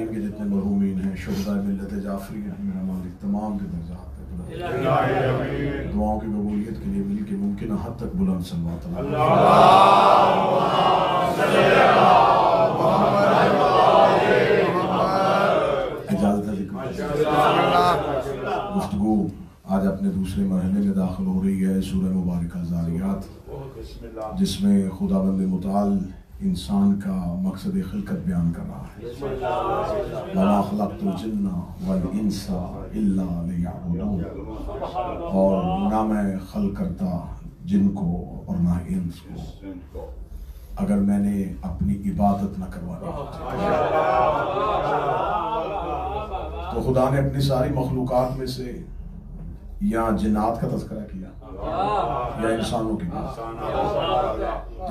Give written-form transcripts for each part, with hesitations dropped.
मुर्सलीन के जितने मरहूमीन हैं, शुहदा मिल्लत जाफरी हैं, मेरा मालिक तमाम के दर्जात पे बुलंद, दुआओं की कबूलियत के लिए मिल के मुमकिन हद तक बुलंद सल्लल्लाहु अलैहि वसल्लम। इजाजत है गुफ्तगू आज अपने दूसरे मरहले में दाखिल हो रही है सूरह मुबारक ज़ारियात, जिसमें खुदाबंद मुताल इंसान का मकसद खिलकत बयान कर रहा है। वमा खलक़तुल जिन्ना वल इंसा इल्ला लियअबुदून, और ना मैं खल्क़ करता जिन को और ना इंस को अगर मैंने अपनी इबादत न करवानी। तो खुदा ने अपनी सारी मखलूक़ात में से या जिन्नात का तज़किरा किया या इंसानों की बात,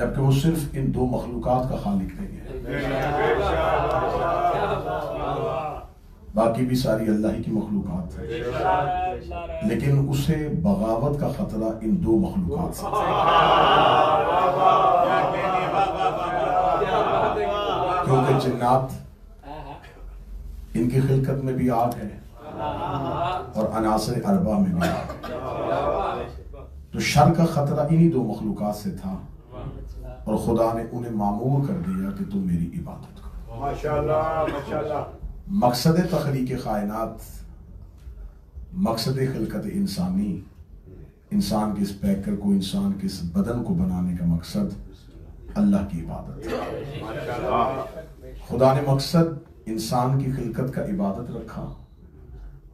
जबकि वो सिर्फ इन दो मखलूक़ात का खालिक नहीं है, बाकी भी सारी अल्लाह ही की मखलूक़ात है। लेकिन उसे बगावत का खतरा इन दो मखलूक़ात से, क्योंकि जिन्नात इनकी खिलकत में भी आग है और अनासर अरबा में भी आग है। तो शर का खतरा इन्हीं दो मखलूक़ात से था और खुदा ने उन्हें मामूर कर दिया कि तुम मेरी इबादत करो। माशाअल्लाह माशाअल्लाह। मकसद तख्लीक़ कायनात, मकसद खिलकत इंसानी, इंसान के इस पैकर को, इंसान के इस बदन को बनाने का मकसद अल्लाह की इबादत है। खुदा ने मकसद इंसान की खिलकत का इबादत रखा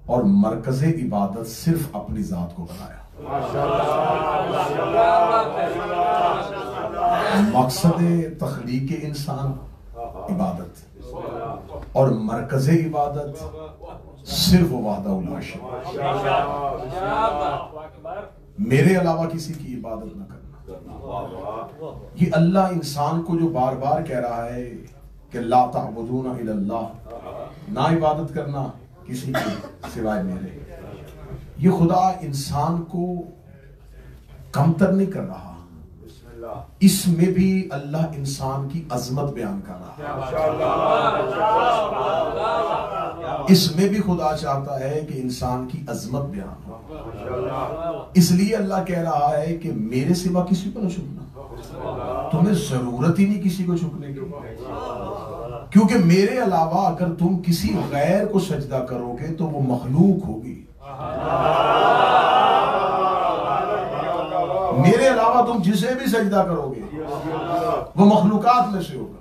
और मरकज़ इबादत सिर्फ अपनी ज़ात को बनाया। मकसद तख्लीक़ इंसान इबादत और मरकज़ इबादत सिर्फ वाहदहुल शरीक, मेरे अलावा किसी की इबादत न करना। ये अल्लाह इंसान को जो बार बार कह रहा है कि ला तअबुदूना इल्लल्लाह, ना इबादत करना किसी की सिवाय मेरे, ये खुदा इंसान को कमतर नहीं कर रहा, इसमें भी अल्लाह इंसान की अजमत बयान कर रहा है। इसमें भी खुदा चाहता है कि इंसान की अजमत बयान हो, इसलिए अल्लाह कह रहा है कि मेरे सिवा किसी को न झुकना, तुम्हें जरूरत ही नहीं किसी को झुकने की, क्योंकि मेरे अलावा अगर तुम किसी गैर को सजदा करोगे तो वो मखलूक होगी, मेरे अलावा तुम जिसे भी सजदा करोगे वो मखलूकात में से होगा।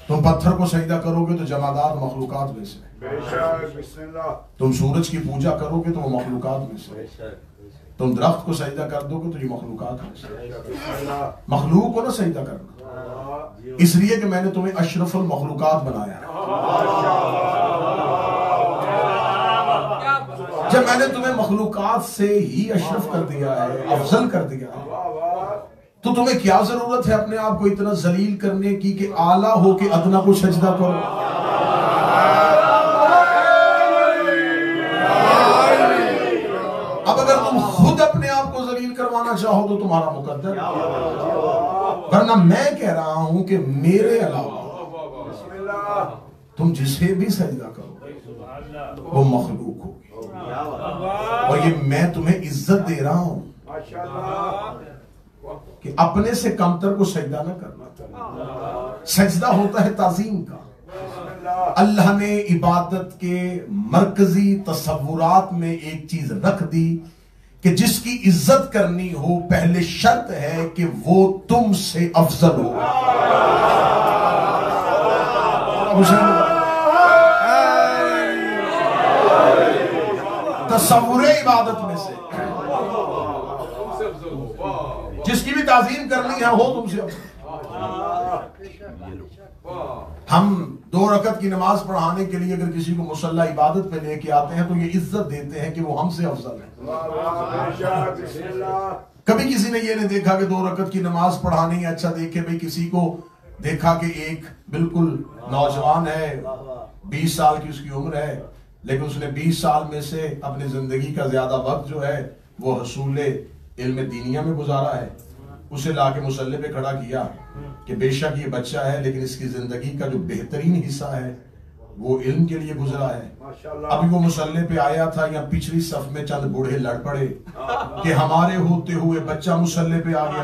तुम पत्थर को सजदा करोगे तो जमादात मखलूकात में से, तुम सूरज की पूजा करोगे तो वो मखलूकात में से, तुम दरख्त को सजदा कर दोगे तो ये मखलूकात में से। मखलूक को ना सजदा करना, इसलिए कि मैंने तुम्हें अशरफुल मखलूकात बनाया। जब मैंने तुम्हें मखलूकात से ही अशरफ कर दिया है, अफजल कर दिया है, तो तुम्हें क्या जरूरत है अपने आप को इतना जलील करने की कि आला हो के अदना को सजदा करो। अब अगर तुम खुद अपने आप को जलील करवाना चाहो तो तुम्हारा मुकद्दर, वरना मैं कह रहा हूं कि मेरे अलावा तुम जिसे भी सजदा करो वो मखलूक होगी, और ये मैं तुम्हें इज्जत दे रहा हूं कि अपने से कमतर को सजदा न करना। सजदा होता है ताजीम का। अल्लाह ने इबादत के मरकजी तसव्वुरात में एक चीज रख दी कि जिसकी इज्जत करनी हो पहले शर्त है कि वो तुमसे अफजल हो। तसव्वुर इबादत में से जिसकी भी ताजीम करनी है हो तुमसे। हम 2 रकत की नमाज पढ़ाने के लिए अगर किसी को मुसल्ला इबादत पे लेके आते हैं तो ये इज्जत देते हैं कि वो हमसे अफजल है। कभी किसी ने ये नहीं देखा कि 2 रकत की नमाज पढ़ानी है, अच्छा देखे भाई किसी को देखा कि एक बिल्कुल नौजवान है, 20 साल की उसकी उम्र है, लेकिन उसने 20 साल में से अपनी जिंदगी का ज्यादा वक्त जो है वो हसूल इल्म दीनिया में गुजारा है, उसे लाके मुसल्ले पे खड़ा किया कि बेशक ये बच्चा है लेकिन इसकी जिंदगी का जो बेहतरीन हिस्सा है वो इल्म के लिए गुजरा है। अभी वो मुसल्ले पे आया था, या पिछली सफ में चंद बूढ़े लड़ पड़े कि हमारे होते हुए बच्चा मुसल्ले पे आ गया।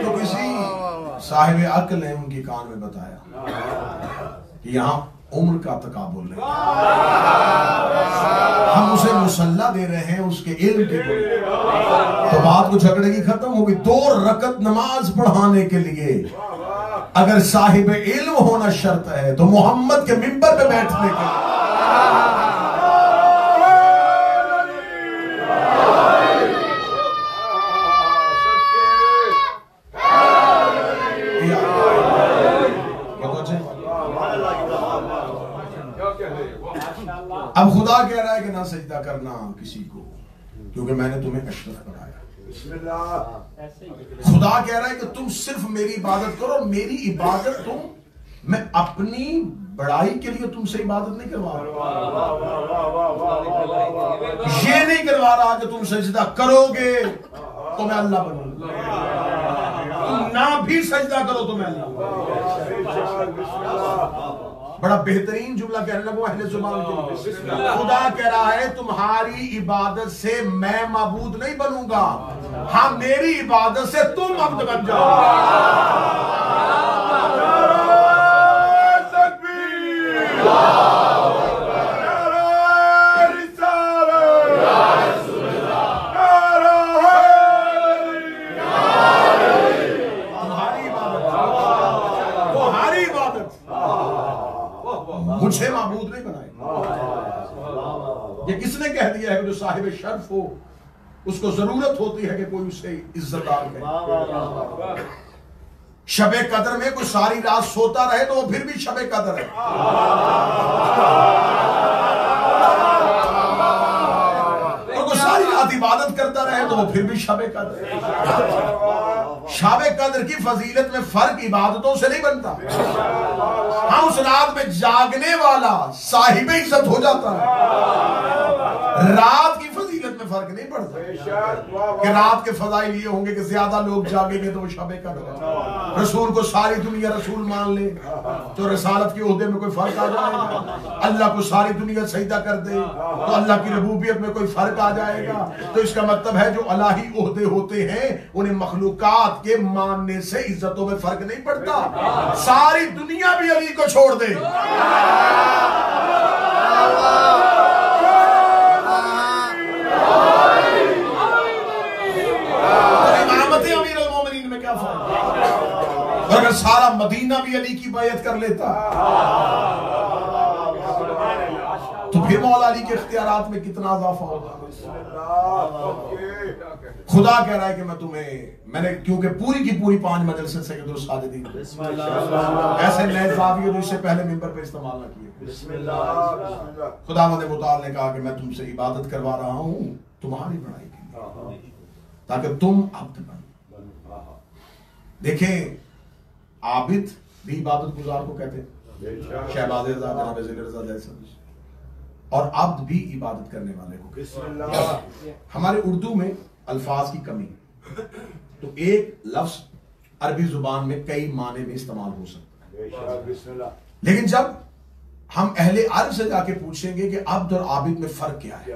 तो किसी साहिब अक्ल ने उनकी कान में बताया कि यहाँ उम्र का तकाबुल नहीं, हम उसे मुसल्ला दे रहे हैं उसके इल्म के लिए। तो बात को झगड़े की खत्म होगी। 2 रकत नमाज पढ़ाने के लिए अगर साहिब इल्म होना शर्त है तो मोहम्मद के मिंबर पे बैठने के लिए अब खुदा कह रहा है कि ना सजदा करना किसी को, क्योंकि मैंने तुम्हें अशरफ बनाया। खुदा कह रहा है कि तुम सिर्फ मेरी इबादत करो। मेरी इबादत तुम, मैं अपनी बड़ाई के लिए तुमसे इबादत नहीं करवा रहा, ये नहीं करवा रहा कि तुम सजदा करोगे तो मैं अल्लाह बनूंगा, तुम ना भी सजदा करो तो मैं अल्लाह। बड़ा बेहतरीन जुमला कहने लगा अहले जुबान के लिए। खुदा कह रहा है तुम्हारी इबादत से मैं माबूद नहीं बनूंगा, हाँ मेरी इबादत से तुम अब्द बन जाओ। मुझे माबूद नहीं बनाए। ये किसने कह दिया है कि जो साहिब शर्फ हो उसको जरूरत होती है कि कोई उसे इज्जतदार करे। शबे कदर में कोई सारी रात सोता रहे तो वो फिर भी शबे कदर है। और कोई सारी रात इबादत करता रहे तो वो फिर भी शबे कदर है। शबे कदर की फजीलत में फर्क इबादतों से नहीं बनता। हाँ उस रात में जागने वाला साहिब इज्जत हो जाता है। रात की फजीलत में फर्क नहीं पड़ता कि रात के फजाइल ये होंगे कि ज्यादा लोग जागेंगे तो वो शबे कदर है। रसूल को सारी दुनिया रसूल मान ले तो रसालत के ओहदे में कोई फर्क आ जाएगा। अल्लाह को सारी दुनिया सजदा कर दे तो अल्लाह की रबूबियत में कोई फर्क आ जाएगा। तो इसका मतलब है जो अलाही ओहदे होते हैं उन्हें मखलूकात के मानने से इज्जतों में फर्क नहीं पड़ता। सारी दुनिया भी अली को छोड़ दे, इमामत अमीर अल मोमिनीन में क्या फर्क? अगर सारा मदीना भी अली की बैयत कर लेता तो फिर मौला अली के इख्तियारात में कितना इजाफा होगा। खुदा कह रहा है कि मैंने क्योंकि पूरी की पूरी 5 मजलिसें सैयद साजिदीन ऐसे नए ज़ाविये जो इससे पहले मिंबर पे इस्तेमाल न किए। खुदावंद मुताल ने कहा कि मैं तुमसे इबादत करवा रहा हूं तुम्हारी बड़ाई के लिए ताकि तुम अब्द बनो। देखें आबिद भी इबादत गुजार को कहते हैं, शहबाज जनाब ज़िल रज़ा और अब्द भी इबादत करने वाले को। हमारे उर्दू में अल्फाज की कमी, तो एक लफ्ज अरबी जुबान में कई माने में इस्तेमाल हो सकता है, लेकिन जब हम अहले अरब से जाके पूछेंगे कि अब्द और आबिद में फर्क क्या है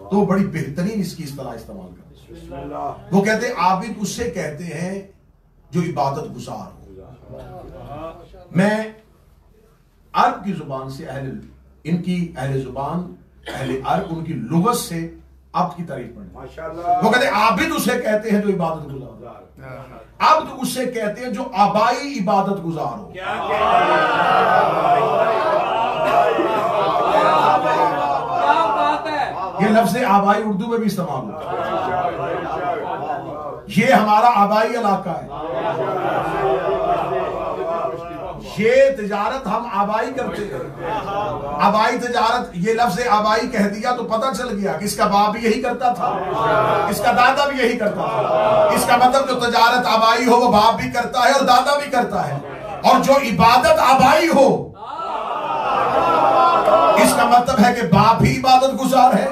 तो बड़ी बेहतरीन इसकी इस्तेलाह इस्तेमाल करते। वो कहते हैं आबिद उससे कहते हैं जो इबादत गुजार हो। मैं अरब की जुबान से अहले जुबान अहले अरब उनकी लुगत से अब्द की तारीफ पढ़े। वो कहते हैं आबिद उसे कहते हैं जो इबादत गुजार, अब्द उसे कहते हैं जो आबाई इबादत गुजार हो। ये लफ्ज़ आबाई उर्दू में भी इस्तेमाल होता है। ये हमारा आबाई इलाका है, ये तिजारत हम आबाई करते हैं। आबाई तिजारत, ये लफ्ज़ आबाई कह दिया तो पता चल गया कि इसका बाप भी यही करता था, इसका दादा भी यही करता था। इसका मतलब जो तिजारत आबाई हो वो बाप भी करता है और दादा भी करता है, और जो इबादत आबाई हो इसका मतलब है कि बाप ही इबादत गुजार है,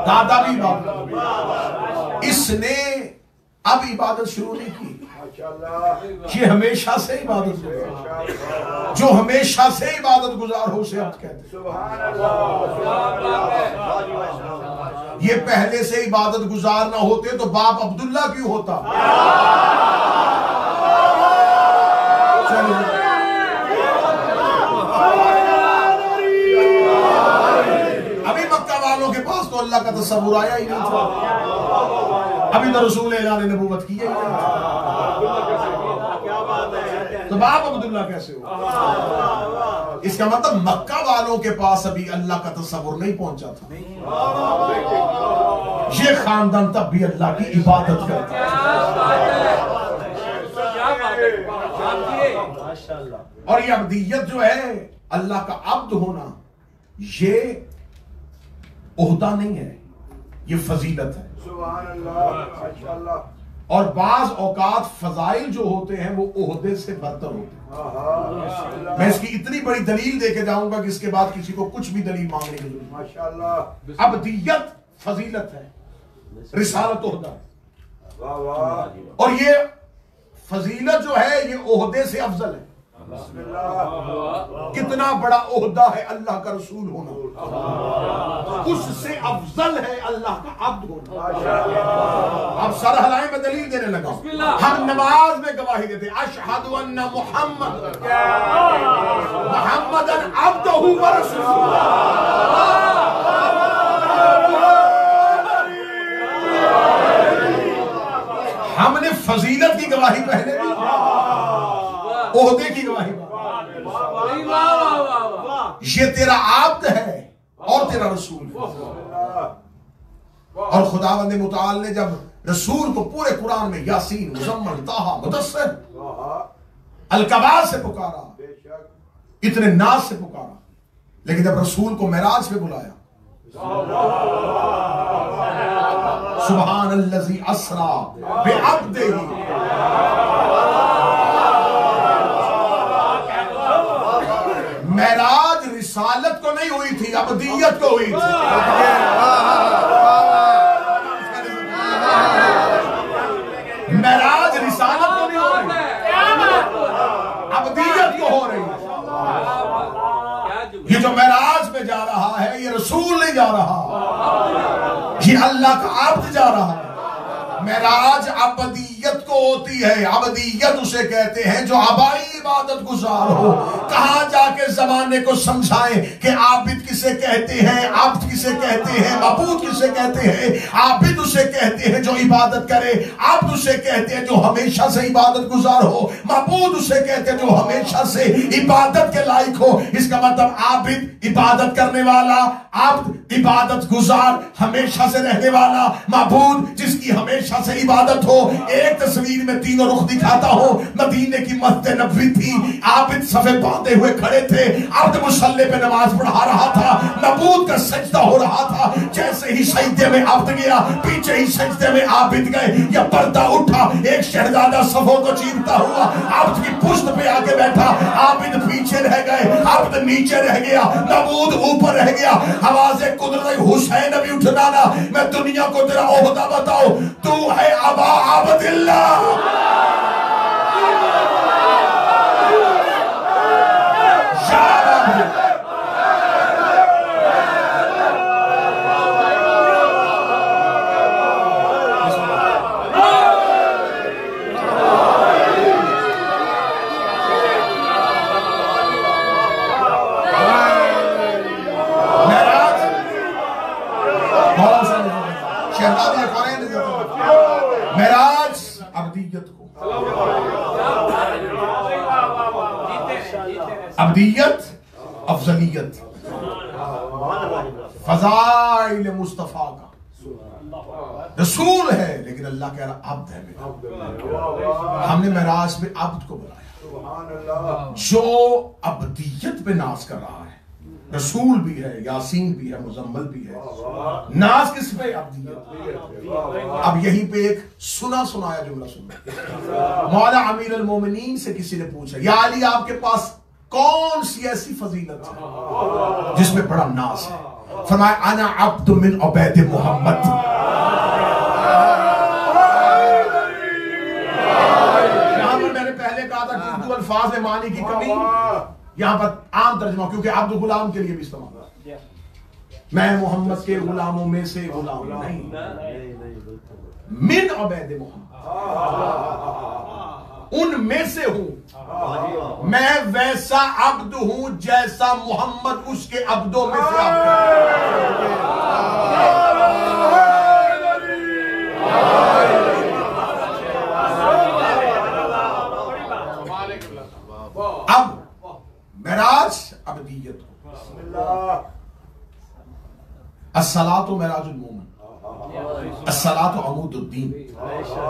दादा भी इबादत। इसने अब इबादत शुरू नहीं की, ये हमेशा से इबादत गुजार, जो हमेशा से इबादत गुजार हो उसे अब्द कहते हैं। ये पहले से इबादत गुजार ना होते तो बाप अब्दुल्ला क्यों होता? अभी मक्का वालों के पास तो अल्लाह का तस्वुर आया ही नहीं था, अभी तो रसूल ऐलान नबूवत की ही नहीं था, तो बाप अब्दुल्ला कैसे हो? इसका मतलब मक्का वालों के पास अभी अल्लाह का तस्वुर नहीं पहुंचा था। ये खानदान तब भी अल्लाह की इबादत करता है, और ये अब्दियत जो है, अल्लाह का अब्द होना, ये ओहदा नहीं है, ये फजीलत है। और बाज औकात फजाइल जो होते हैं वो ओहदे से बरतर होते हैं। मैं इसकी इतनी बड़ी दलील देके जाऊंगा कि इसके बाद किसी को कुछ भी दलील मांगने की जरूरत नहीं। माशाअल्लाह, अब्दियत फजीलत है, रिसालत ओहदा, और ये फजीलत जो है ये ओहदे से अफजल है। कितना बड़ा ओहदा है अल्लाह का रसूल होना, उससे अफजल है अल्लाह का अब्द होना। अब सर हलाए में दलील देने लगा। हम नमाज में गवाही देते अशहदु अन्ना मुहम्मदन अब्दुहु व रसूलुहु। हमने फजीलत की गवाही पहले दी, ओहदे की गवाही। ये तेरा आब्द है और तेरा रसूल है। और खुदावंद मुताल ने जब रसूल को पूरे कुरान में यासीन, मुज़म्मिल, ताहा, मुदस्सिर, अलकबार से पुकारा, इतने नाज से पुकारा, लेकिन जब रसूल को मेराज पे बुलाया, सुब्हानल्लज़ी अस्रा बिअब्दिही, मेराज रिसालत को नहीं हुई थी, अब्दियत को हुई थी। मेराज रिसालत को नहीं हो रही, अब्दियत को हो रही है। ये जो मेराज में जा रहा है ये रसूल नहीं जा रहा, ये अल्लाह का अब्द जा रहा है। मेराज अबदियत को होती है, अबदियत उसे कहते हैं जो आबाई इबादत गुजार हो। कहां जाके जमाने को समझाएं कि आबिद किसे कहते हैं, आब्द किसे कहते हैं, मबूद किसे कहते हैं। आबिद उसे कहते हैं जो इबादत करे, आब्द उसे कहते हैं जो हमेशा से इबादत गुजार हो, मबूद उसे कहते हैं जो हमेशा से इबादत के लायक हो। इसका मतलब आबिद इबादत करने वाला, आब्द इबादत गुजार हमेशा से रहने वाला, मबूद जिसकी हमेशा से इबादत हो। एक तस्वीर में तीनों रुख दिखाता हो। मदीने की मस्जिद नबवी थी, आबिद सफे बांधे हुए खड़े थे, आबिद मुसल्ले पे नमाज पढ़ा रहा था, मबूद का सजदा हो रहा था। जैसे ही सजदे में आबिद गया, पीछे ही सजदे में आबिद गए, या पर्दा उठा, एक शहजादा सफों को चीरता हुआ आबिद की पुश्त पे आके बैठा, आबिद पीछे रह गए, आबिद नीचे रह गया, मबूद ऊपर रह गया। आवाज़े कुदरत हुसैन अभी उठना ना, मैं दुनिया को तेरा ओहदा बताओ, तू है अबा अब्दिल्लाह। मेराज अब्दियत को, अब्दियत अफजलियत, फजाइल मुस्तफा का रसूल है, लेकिन अल्लाह कह रहा अब्द है मेरा। हमने मेराज में अब्द को बुलाया जो अब्दियत पे नाज कर रहा है। रसूल भी है, यासीन भी है, मुजम्मल भी है। नाज किस पे? अब्दियत। अब यहीं पे एक सुना सुनाया जुमला सुनना। मौला अमीर अल मोमिनीन से किसी ने पूछा, या अली आपके पास कौन सी ऐसी फजीलत है जिसमें बड़ा नाज है? फरमाया अना अब्द मिन उबैद मोहम्मद। यहां पर मैंने पहले कहा था कि उर्दू अल्फाज में मानी की कमी, यहां पर आम तर्जुमा, क्योंकि अब्द गुलाम के लिए भी इस्तेमाल, मैं मोहम्मद के गुलामों में से गुलाम नहीं, मिन उबैद मोहम्मद, उनमें से हूं मैं, वैसा अब्द हूं जैसा मोहम्मद उसके अब्दों में से अब्द है। अब मेराज अब्दियत को, अस्सलातु मेराजुल मोमिन, अस्सलातु अमूदुद्दीन,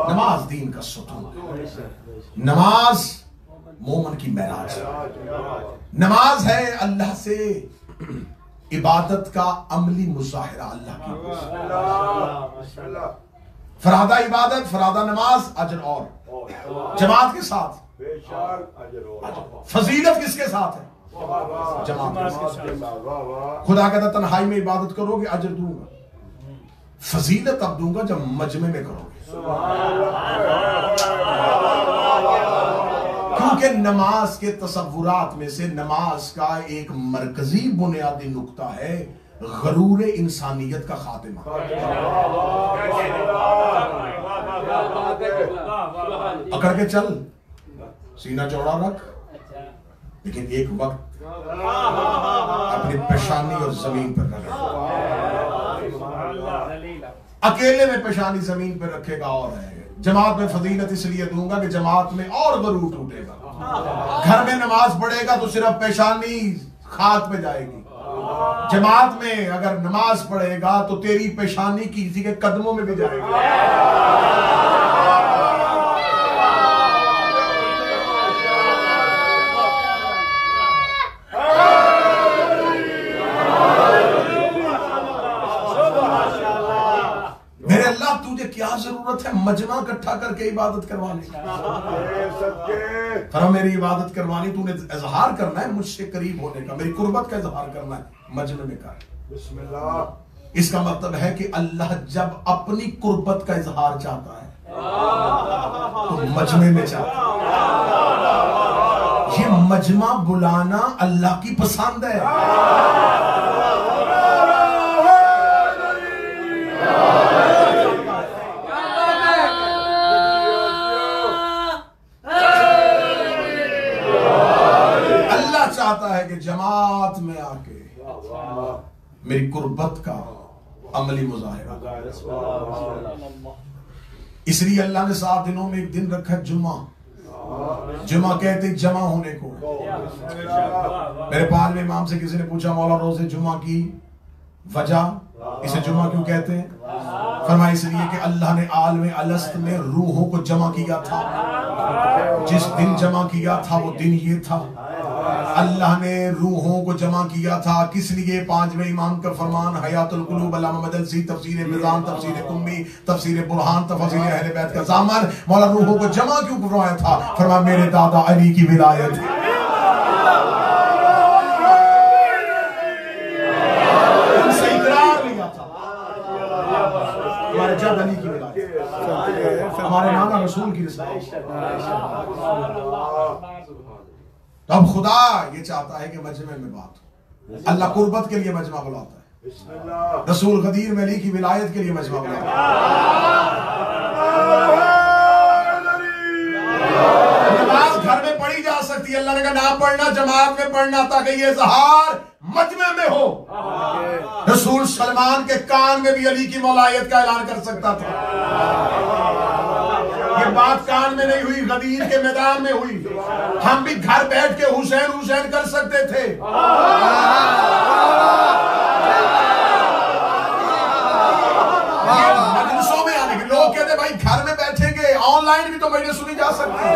नमाज दीन का सुतून, नमाज मोमन की मेराज, नमाज है अल्लाह से इबादत का अमली मुजाहिरा, अल्लाह की फरादा इबादत, फरादा नमाज, अजर और जमात के साथ, फजीलत किसके साथ है? जमात के साथ। खुदा कहता तन्हाई में इबादत करोगे अजर दूंगा, फजीलत अब दूंगा जब मजमे में करोगे, क्योंकि नमाज के तसव्वुरात में से नमाज का एक मरकजी बुनियादी नुक्ता है गरूर इंसानियत का खातिमा। पकड़ के चल, सीना चौड़ा रख, लेकिन एक वक्त अपनी पेशानी और जमीन पर रख। अकेले में पेशानी जमीन पर रखेगा और है। जमात में फजीलत इसलिए दूंगा कि जमात में और गरूर टूटेगा। घर में नमाज पढ़ेगा तो सिर्फ पेशानी खाक पे जाएगी, जमात में अगर नमाज पढ़ेगा तो तेरी पेशानी किसी के कदमों में भी जाएगी। क्या जरूरत है मजमा इकट्ठा करके इबादत करवाने की? मेरी इबादत करवानी, तूने इजहार करना है मुझसे करीब होने का, मेरी कुर्बत का इजहार करना है, मजमे में कर। बिस्मिल्लाह। इसका मतलब है कि अल्लाह जब अपनी कुर्बत का इजहार चाहता है तो मजमे में चाहता है। ये मजमा बुलाना अल्लाह की पसंद है। चाहता है कि जमात में आके मेरी कुर्बत का अमली मुजाहिरा। इसलिए अल्लाह ने 7 दिनों में एक दिन रखा जुम्मा। जुम्मा कहते जमा होने को। मेरे पास में इमाम से किसी ने पूछा मौला रोज़े जुम्मा की वजह, इसे जुम्मा क्यों कहते हैं? फरमाया इसलिए कि अल्लाह ने आलम अलस्त में रूहों को जमा किया था। जिस दिन जमा किया था वो दिन ये था, अल्लाह ने रूहों को जमा किया था। किस लिए? 5वें इमाम का फरमान हयातुल कुलूब अल्लामा मदलसी, तफसीर मिज़ान, तफसीर कुम्मी, तफसीर बुरहान, तफसीर अहले बैत का ज़ामन। मौला रूहों को जमा क्यों करवाया था? फरमाया मेरे दादा अली की विलायत है। उनसे इकरार लिया था हमारे जद अली की विलायत, हमारे नाना रसूल की रिसालत। तो अब खुदा ये चाहता है कि मजमे में बात हो। अल्लाह कुर्बत के लिए मजमा बुलाता है, रसूल गदीर में अली की विलायत के लिए मजमा बुलाता है। नमाज घर में पढ़ी जा सकती है, अल्लाह ने कहा ना पढ़ना, जमात में पढ़ना, ताकि ये इज़हार मजमे में हो। रसूल सलमान के कान में भी अली की मौलायत का ऐलान कर सकता था। ये बात कान में नहीं हुई, गदीर के मैदान में हुई। हम भी घर बैठ के हुसैन हुसैन कर सकते थे। मजलिसों में आने के लोग कहते भाई घर में बैठेंगे, ऑनलाइन भी तो मजलिस सुनी जा सकती है।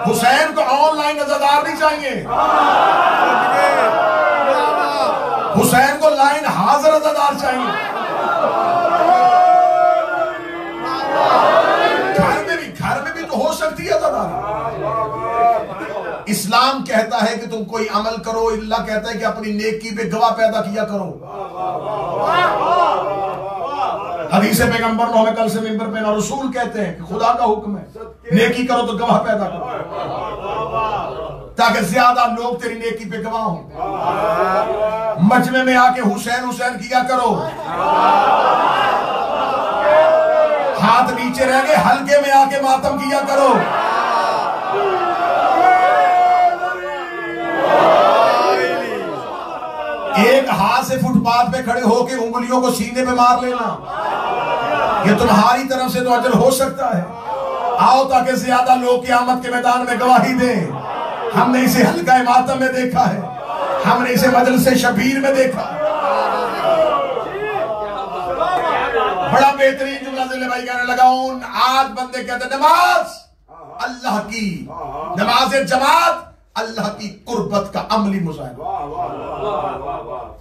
हुसैन को ऑनलाइन अज़ादार नहीं चाहिए, हुसैन को लाइन हाजिर अज़ादार चाहिए। घर में भी तो हो सकती है अज़ादार। इस्लाम कहता है कि तुम कोई अमल करो, अल्लाह कहता है कि अपनी नेकी पे गवाह पैदा किया करो। हदीस पैगंबर ने हमें कल से मिंबर पे ना रसूल कहते हैं कि खुदा का हुक्म है नेकी करो तो गवाह पैदा करो, ताकि ज्यादा लोग तेरी नेकी पे गवाह हों। मजमे में आके हुसैन हुसैन किया करो, हाथ नीचे रह गए, हल्के में आके मातम किया करो। एक हाथ से फुटपाथ पे खड़े होके उंगलियों को सीने पे मार लेना, ये तुम्हारी तरफ से तो अजर हो सकता है। आओ ताकि ज्यादा लोग क़यामत के मैदान में गवाही दें। हमने इसे हल्का मातम में देखा है, हमने इसे मजलिस शबीर में देखा। बड़ा बेहतरीन जुमला जिले भाई कहने लगा, उन आज बंदे कहते नमाज अल्लाह की, नमाज जमात अल्लाह की कुर्बत का अमली मुजाहिरा।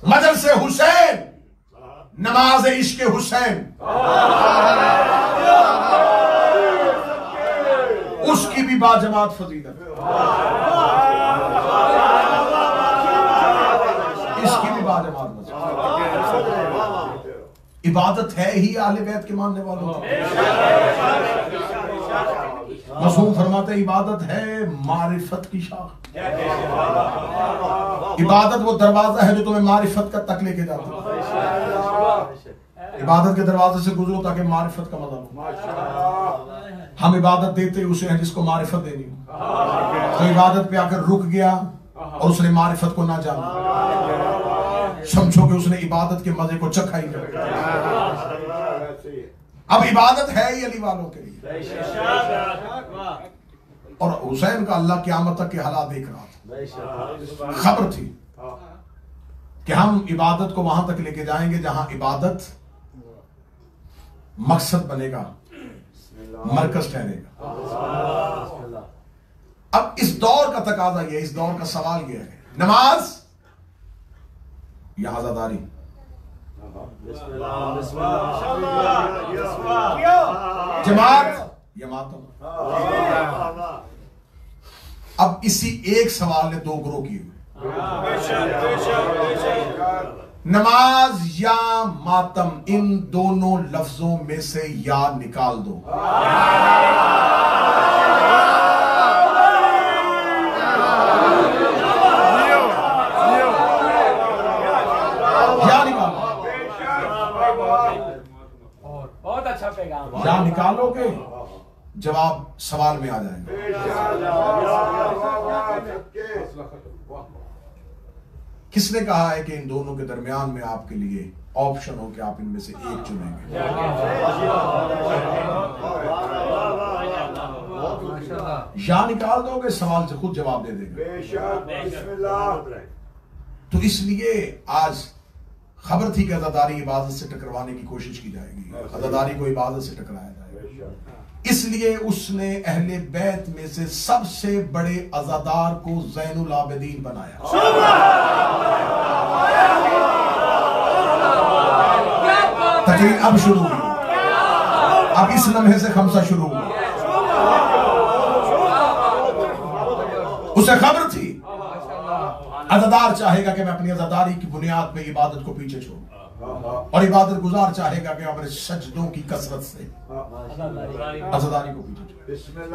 मजलिस हुसैन नमाज इश्क हुसैन, उसकी भी बाजमात फजीलत, इसकी भी बाजमात इबादत है ही आले बैत के मानने वालों की। मासूम फरमाते इबादत है मारिफत की शाख। इबादत वो दरवाजा है जो तुम्हें मारिफत का तक लेके जाता है। इबादत के दरवाजे से गुजरो ताकि मारिफत का मजा लो। हम इबादत देते उसे हैं जिसको मारिफत देनी हो। तो इबादत पे आकर रुक गया और उसने मारिफत को ना जाना, समझो कि उसने इबादत के मजे को चखा ही नहीं। अब इबादत है ही अली वालों के लिए। और हुसैन का अल्लाह क़यामत तक के हालात देख रहा था। खबर थी कि हम इबादत को वहां तक लेके जाएंगे जहां इबादत मकसद बनेगा, मरकज ठहरेगा। अब इस दौर का तकाजा यह, इस दौर का सवाल यह है, नमाज या आजादारी? जमात या मातम? अब इसी एक सवाल ने दो ग्रोह किए हुए, नमाज या मातम, इन दोनों लफ्जों में से या निकाल दो। या निकालोगे जवाब सवाल में आ जाएगा। किसने कहा है कि इन दोनों के दरमियान में आपके लिए ऑप्शन हो कि आप इनमें से एक चुनेंगे? या निकाल दोगे सवाल से खुद जवाब दे देगा। तो इसलिए आज खबर थी कि अज़ादारी इबादत से टकरवाने की कोशिश की जाएगी, अज़ादारी को इबादत से टकराया जाएगा। इसलिए उसने अहले बैत में से सबसे बड़े अज़ादार को ज़ैनुल आबिदीन बनाया। तकरीर अब शुरू हुई, अब इस लम्हे से खमसा शुरू हुआ। उसे खबर थी अज़ादार चाहेगा कि मैं अपनी अज़ादारी की बुनियाद पे इबादत को पीछे छोड़ूं, और इबादत गुजार चाहेगा कि अपने सजदों की कसरत से अज़ादारी को पीछे छोड़ूं।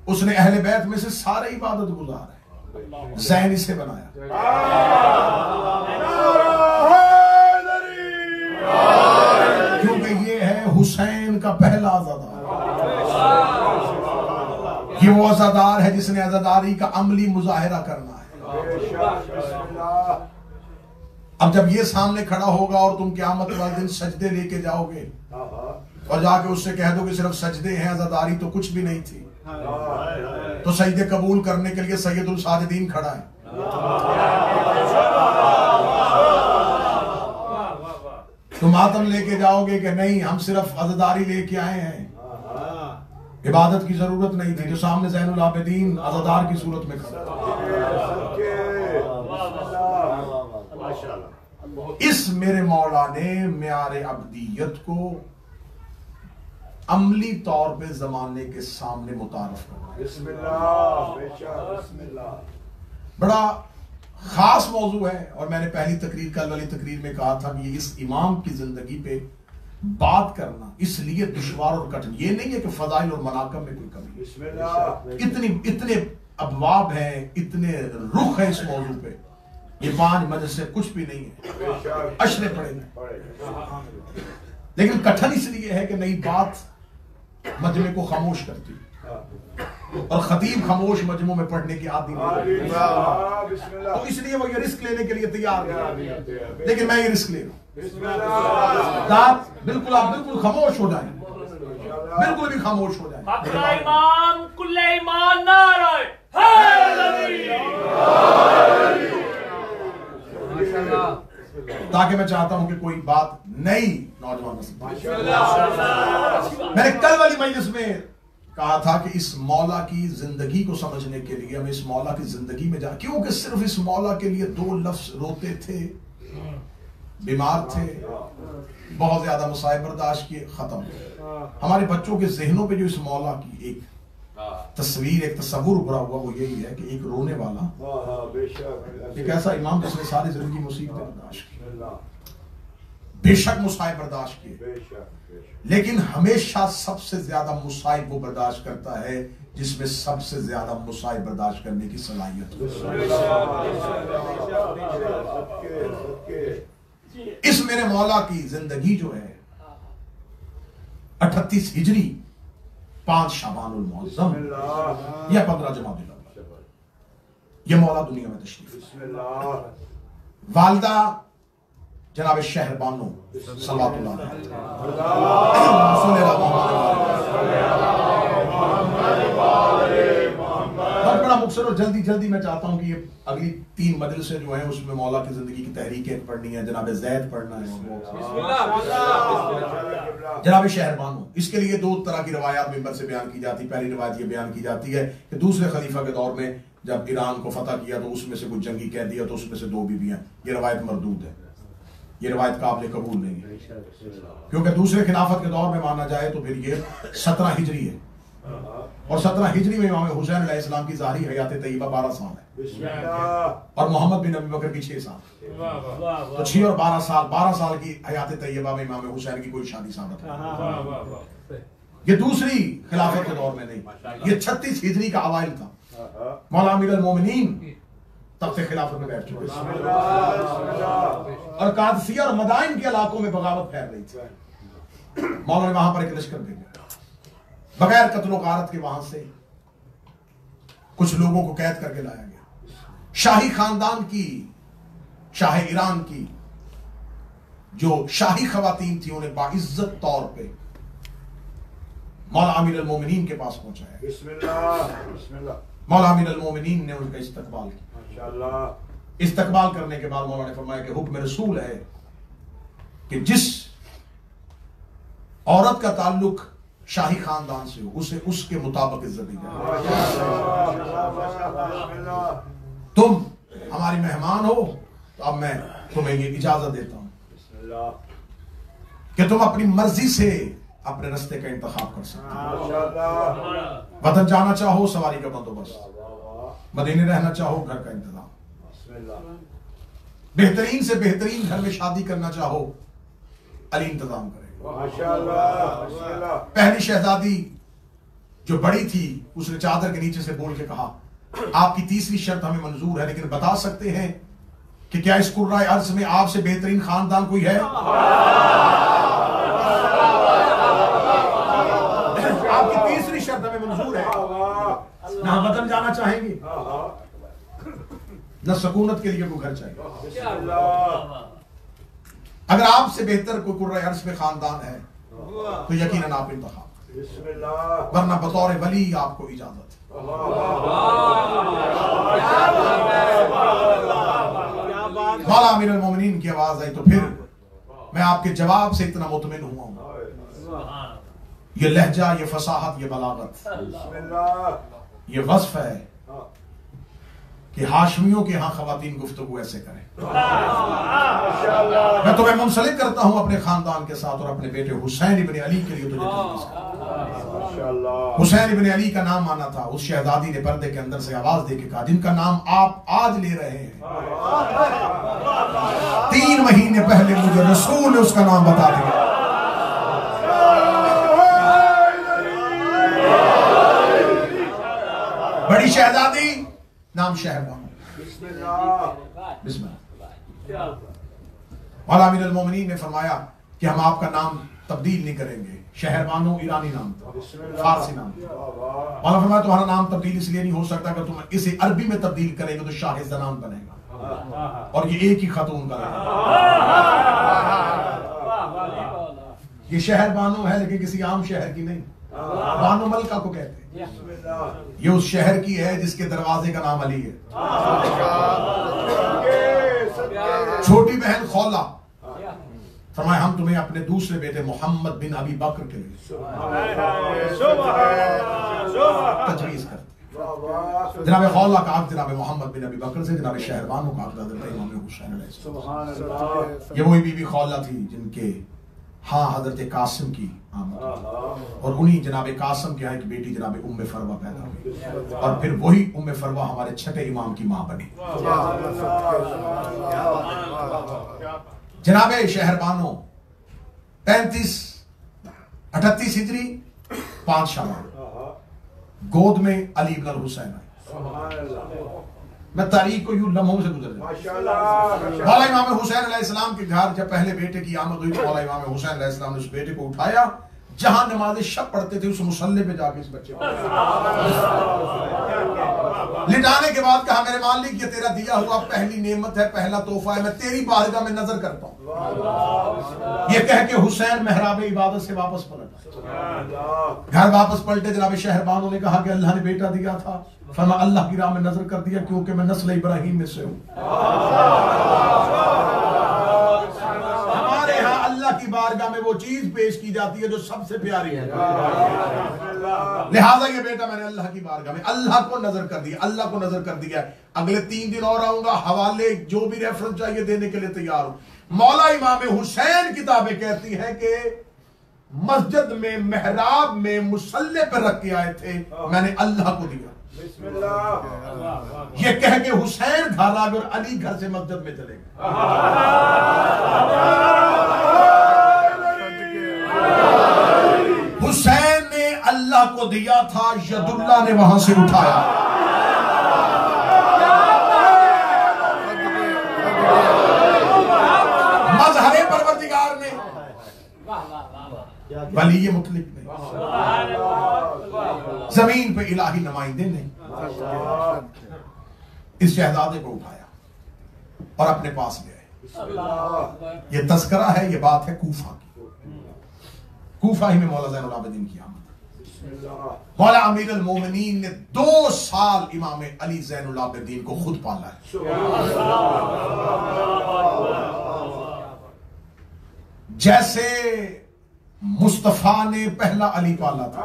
उसने अहले बैत में से सारे इबादत गुजार है, ज़ैन इसे बनाया। क्योंकि ये है हुसैन का पहला अज़ादार। ये वो अज़ादार है जिसने अज़ादारी का अमली मुजाहिरा करना है। अब जब ये सामने खड़ा होगा और तुम क़यामत वाले दिन सजदे लेके जाओगे और जाके उससे कह दो कि सिर्फ सजदे हैं, अज़ादारी तो कुछ भी नहीं थी, तो सजदे कबूल करने के लिए सैयदुल साजिदीन खड़ा है। तुम मातम लेके जाओगे कि नहीं हम सिर्फ अज़ादारी लेके आए हैं, इबादत की जरूरत नहीं थी, जो सामने ज़ैनुल आबिदीन अज़ादार की सूरत में खड़ा। इस मेरे मौला ने म्यारे अब्दियत को अमली तौर पे जमाने के सामने मुतारफ करना। बड़ा खास मौजू है और मैंने पहली तकरीर, कल वाली तकरीर में कहा था कि इस इमाम की जिंदगी पे बात करना इसलिए दुश्वार और कठिन, ये नहीं है कि फजाइल और मनाकब में कोई कमी, इतने अबवाब हैं, इतने रुख है इस मौजू पे, ये 5 मजलिस से कुछ भी नहीं है, अशरे पड़ेंगे। लेकिन कठिन इसलिए है कि नई बात मजमे को खामोश करती और खतीब खामोश मजमू में पढ़ने की आदि नहीं, तो इसलिए वो ये रिस्क लेने के लिए तैयार है। लेकिन मैं ये रिस्क ले रहा हूं, बिल्कुल आप बिल्कुल खामोश हो जाए, बिल्कुल भी खामोश हो जाए, ताकि मैं चाहता हूं कि कोई बात नई नौजवान मैंने कल वाली मजलिस में कहा था कि इस मौला की जिंदगी को समझने के लिए हमें इस मौला की जिंदगी में जा, क्योंकि सिर्फ इस मौला के लिए 2 लफ्ज रोते थे, बीमार थे, बहुत ज्यादा मुसाइब बर्दाश्त किए, खत्म। हमारे बच्चों के जहनों पे जो इस मौला की एक तस्वीर, एक तस्वुर उभरा हुआ वो यही है कि एक रोने वाला, एक ऐसा इमाम जिसने सारी जिंदगी मुसीबतें बर्दाश्त की, बेशक मुसाइब बर्दाश्त किए, लेकिन हमेशा सबसे ज्यादा मुसाइब वो बर्दाश्त करता है जिसमें सबसे ज्यादा मुसाइब बर्दाश्त करने की सलाहियत। इस मेरे मौला की जिंदगी जो है 38 हिजरी 5 शाबानुल मुअज़्ज़म या 15 जमादुल अव्वल, ये मौला दुनिया में तशरीफ, वालदा जनाब शहरबानो सल्लल्लाहु अलैहि बहुत बड़ा मुख्तसर और जल्दी जल्दी मैं चाहता हूं कि ये अगली 3 मजलिसें जो हैं उसमें मौला की जिंदगी की तहरीकें पढ़नी है, जनाब ज़ैद पढ़ना है, जनाब शहरबानो। इसके लिए 2 तरह की रवायात मिंबर से बयान की जाती। पहली रवायत ये बयान की जाती है कि दूसरे खलीफा के दौर में जब ईरान को फतह किया तो उसमें से कुछ जंगी कह दिया तो उसमें से 2 बीबियां, ये रवायत मरदूद है, ये रवायत काबिल कबूल नहीं है, क्योंकि दूसरे खिलाफत के दौर में माना जाए तो फिर ये 17 हिजरी है और 17 हिजरी में इमाम हुसैन अलैहिस्सलाम की ज़ाहिरी हयात तय्यबा 12 साल है और मोहम्मद बिन अबी बकर की 6 साल, तो 6 और 12 साल की हयात तय्यबा में इमाम हुसैन की कोई शादी साबित है। ये दूसरी खिलाफत के दौर में नहीं, ये 36 हिजरी का अवाइल था। मौला अमीरुल मोमिनीन तख्ते खिलाफत में बैठ चुके और कादसिया और मदाइन के इलाकों में बगावत फैल रही थी। मौला ने वहां पर एक लश्कर भेजा, बगैर कत्लो गारत के वहां से कुछ लोगों को कैद करके लाया गया। शाही खानदान की, शाह ईरान की जो शाही खवातीन थी उन्हें बाइज्जत तौर पे मौला अमीरुल मोमिनीन के पास पहुंचाया। बिस्मिल्लाह। मौला अमीरुल मोमिनीन ने उनका इस्तकबाल किया। इस्तकबाल करने के बाद मौला ने फरमाया कि हुक्म रसूल है कि जिस औरत का ताल्लुक शाही खानदान से हो उसे उसके मुताबिक इज्जत दी जाए। तुम हमारी मेहमान हो तो अब मैं तुम्हें ये इजाजत देता हूं कि तुम अपनी मर्जी से अपने रास्ते का इंतखाब कर सकते हो। वतन जाना चाहो सवारी का बंदोबस्त, मदीने रहना चाहो घर का इंतजाम, बेहतरीन से बेहतरीन घर में शादी करना चाहो अली इंतजाम करे। पहली शहजादी जो बड़ी थी उसने चादर के नीचे से बोल के कहा, आपकी तीसरी शर्त हमें मंजूर है, लेकिन बता सकते हैं कि क्या इस कुर्राए अर्ज में आपसे बेहतरीन खानदान कोई है? आपकी तीसरी शर्त हमें मंजूर है, ना हम वतन जाना चाहेंगे न सकूनत के लिए कोई घर चाहिए। अगर आपसे बेहतर कोई कुर्रा अर्श में खानदान है तो यकीनन आप इंतखाब, वरना बतौर वली आपको इजाजत है। मौला अमीरुल मोमिनीन की आवाज आई तो फिर मैं आपके जवाब से इतना मुतमिन हुआ हूं। ये लहजा, ये फसाहत, ये बलागत, ये वस्फ है कि हाशमियों के यहां खवातीन गुफ्तगू ऐसे करें। मैं तुम्हें मुंसलिक करता हूं अपने खानदान के साथ और अपने बेटे हुसैन इब्न अली के लिए तुझे तजवीज़ कर। हुसैन इब्न अली का नाम आना था। उस शहजादी ने पर्दे के अंदर से आवाज दे के कहा, जिनका नाम आप आज ले रहे हैं 3 महीने पहले मुझे रसूल ने उसका नाम बता दिया। बड़ी शहजादी, नाम शहरबानो। मौला अमीरुल मोमिनीन ने फरमाया कि हम आपका नाम तब्दील नहीं करेंगे। शहरबानो ईरानी नाम था, फारसी नाम था। मौला फरमाया तुम्हारा नाम तब्दील इसलिए नहीं हो सकता कि तुम इसे अरबी में तब्दील करेंगे तो शाह ज़नान बनेगा और ये एक ही खातून का नाम। ये शहरबानो है लेकिन किसी आम शहर की नहीं, बानो मलका को कहते हैं। ये उस शहर की है जिसके दरवाजे का नाम अली है। छोटी बहन खौला फरमाया, हम तुम्हें अपने दूसरे बेटे मोहम्मद बिन अबी बकर के लिए तजवीज़ करते। जनाब खौला का आग जनाब मोहम्मद बिन अबी बकर से, जनाब शहरबानो का आग हज़रत इमाम हुसैन अलैहिस्सलाम। ये वही बीबी खौला थी जिनके हाँ हजरत कासिम की आमद और उन्हीं जनाब कासिम के यहाँ एक बेटी जनाब उम्मे फरवा पैदा हुई और फिर वही उम्मे फरवा हमारे छठे इमाम की मां बनी। जनाब शहरबानो 38 हिजरी 5 शवाल गोद में अली इब्न हुसैन आए। मैं तारीख को यूं लम्हों से गुजर जाऊं। मौला इमाम हुसैन अलैहिस्सलाम के घर जब पहले बेटे की आमद हुई तो मौला इमाम हुसैन अलैहिस्सलाम ने उस बेटे को उठाया, जहां नमाज शब पढ़ते थे उस मुसल्ले पे जाके इस बच्चे को लिटाने के बाद कहा, मेरे मालिक ये तेरा दिया हुआ पहली नेमत है, पहला तोहफा है, मैं तेरी बारगाह में नजर करता हूं। ये कह के हुसैन मेहराब इबादत से वापस पलटा। घर वापस पलटे, जनाब शहरबानो ने कहा कि अल्लाह ने बेटा दिया था। फरमा अल्लाह की राह में नजर कर दिया क्योंकि मैं नस्ल इब्राहिम में से हूं। हमारे यहाँ अल्लाह की बारगाह में वो चीज पेश की जाती है जो सबसे प्यारी है, लिहाजा ये बेटा मैंने अल्लाह की बारगाह में अल्लाह को नजर कर दिया, अल्लाह को नजर कर दिया। अगले 3 दिन और आऊंगा, हवाले जो भी रेफरेंस चाहिए देने के लिए तैयार हूं। मौला इमाम हुसैन किताबें कहती हैं कि मस्जिद में मेहराब में मुसल्ले पर रख के आए थे, मैंने अल्लाह को दिया। ये कह के हुसैन घर आ गए और अली घर से मस्जिद में चले गए। हुसैन ने अल्लाह को दिया था, यदुल्लाह ने वहां से उठाया। मजहरे परवरदिगार ने वली ये मुतलिक नहीं, जमीन पे इलाही नुमाइंदे नहीं, इस शहजादे को उठाया और अपने पास ले आए। ये तस्करा है, ये बात है कूफा की। कूफा ही में मौला ज़ैनुल आबिदीन की आमद। मौला अमीरुल मोमिनीन ने 2 साल इमाम अली ज़ैनुल आबिदीन को खुद पाला है। जैसे मुस्तफा ने पहला अली पाला था।